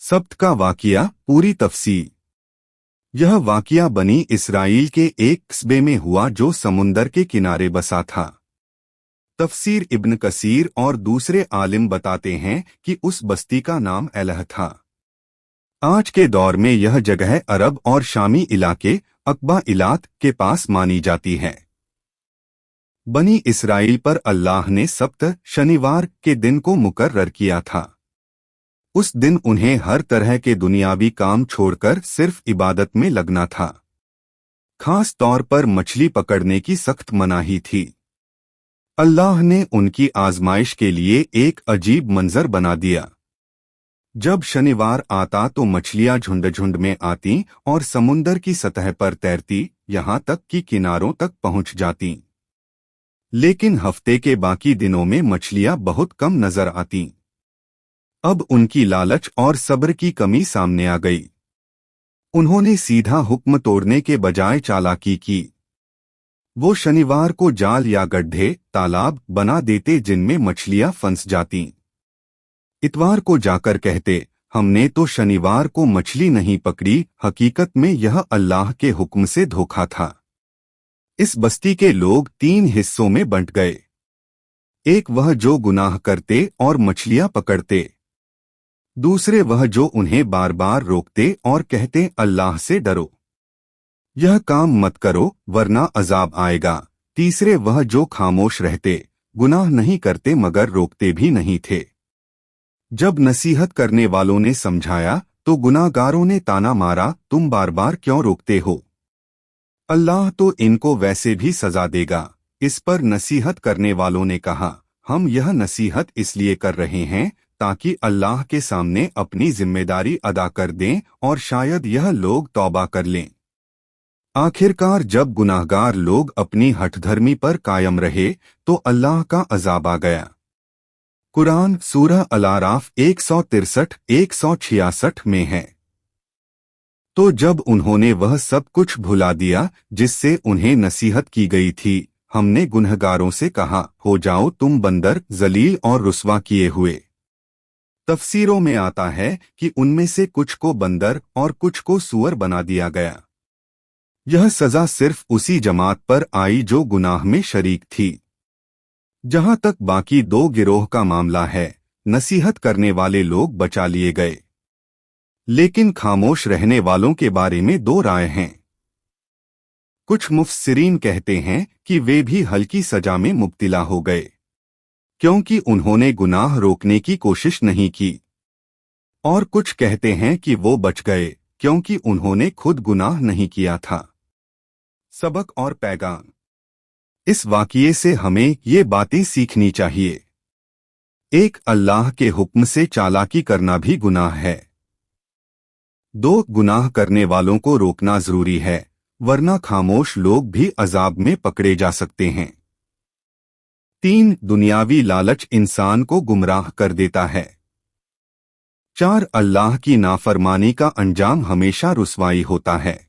सब्त का वाक़या पूरी तफसील। यह वाक़या बनी इसराइल के एक कस्बे में हुआ जो समुंदर के किनारे बसा था। तफसीर इब्न कसीर और दूसरे आलिम बताते हैं कि उस बस्ती का नाम एलह था। आज के दौर में यह जगह अरब और शामी इलाके अकबा इलात के पास मानी जाती है। बनी इसराइल पर अल्लाह ने सब्त शनिवार के दिन को मुकर्रर किया था। उस दिन उन्हें हर तरह के दुनियावी काम छोड़कर सिर्फ इबादत में लगना था। खास तौर पर मछली पकड़ने की सख्त मनाही थी। अल्लाह ने उनकी आजमाइश के लिए एक अजीब मंजर बना दिया। जब शनिवार आता तो मछलियां झुंड झुंड में आती और समुंदर की सतह पर तैरती, यहां तक कि किनारों तक पहुंच जाती। लेकिन हफ्ते के बाकी दिनों में मछलियां बहुत कम नजर आतीं। अब उनकी लालच और सब्र की कमी सामने आ गई। उन्होंने सीधा हुक्म तोड़ने के बजाय चालाकी की। वो शनिवार को जाल या गड्ढे तालाब बना देते जिनमें मछलियां फंस जातीं। इतवार को जाकर कहते, हमने तो शनिवार को मछली नहीं पकड़ी, हकीकत में यह अल्लाह के हुक्म से धोखा था। इस बस्ती के लोग 3 हिस्सों में बंट गए। एक वह जो गुनाह करते और मछलियां पकड़ते, दूसरे वह जो उन्हें बार बार रोकते और कहते अल्लाह से डरो, यह काम मत करो वरना अजाब आएगा। तीसरे वह जो खामोश रहते, गुनाह नहीं करते मगर रोकते भी नहीं थे। जब नसीहत करने वालों ने समझाया तो गुनाहगारों ने ताना मारा, तुम बार बार क्यों रोकते हो? अल्लाह तो इनको वैसे भी सजा देगा। इस पर नसीहत करने वालों ने कहा, हम यह नसीहत इसलिए कर रहे हैं ताकि अल्लाह के सामने अपनी जिम्मेदारी अदा कर दें और शायद यह लोग तौबा कर लें। आखिरकार जब गुनाहगार लोग अपनी हठधर्मी पर कायम रहे तो अल्लाह का अजाब आ गया। कुरान सूरह अल-आराफ 163-166 में है। तो जब उन्होंने वह सब कुछ भुला दिया जिससे उन्हें नसीहत की गई थी, हमने गुनहगारों से कहा, हो जाओ तुम बंदर, जलील और रुस्वा किए हुए। तफसीरों में आता है कि उनमें से कुछ को बंदर और कुछ को सूअर बना दिया गया। यह सजा सिर्फ उसी जमात पर आई जो गुनाह में शरीक थी। जहां तक बाकी 2 गिरोह का मामला है, नसीहत करने वाले लोग बचा लिए गए। लेकिन खामोश रहने वालों के बारे में 2 राय हैं। कुछ मुफस्सिरीन कहते हैं कि वे भी हल्की सजा में मुब्तिला हो गए क्योंकि उन्होंने गुनाह रोकने की कोशिश नहीं की, और कुछ कहते हैं कि वो बच गए क्योंकि उन्होंने खुद गुनाह नहीं किया था। सबक और पैगाम। इस वाक़ये से हमें ये बातें सीखनी चाहिए। 1. अल्लाह के हुक्म से चालाकी करना भी गुनाह है। 2. गुनाह करने वालों को रोकना जरूरी है, वरना खामोश लोग भी अजाब में पकड़े जा सकते हैं। 3. दुनियावी लालच इंसान को गुमराह कर देता है। 4. अल्लाह की नाफरमानी का अंजाम हमेशा रुसवाई होता है।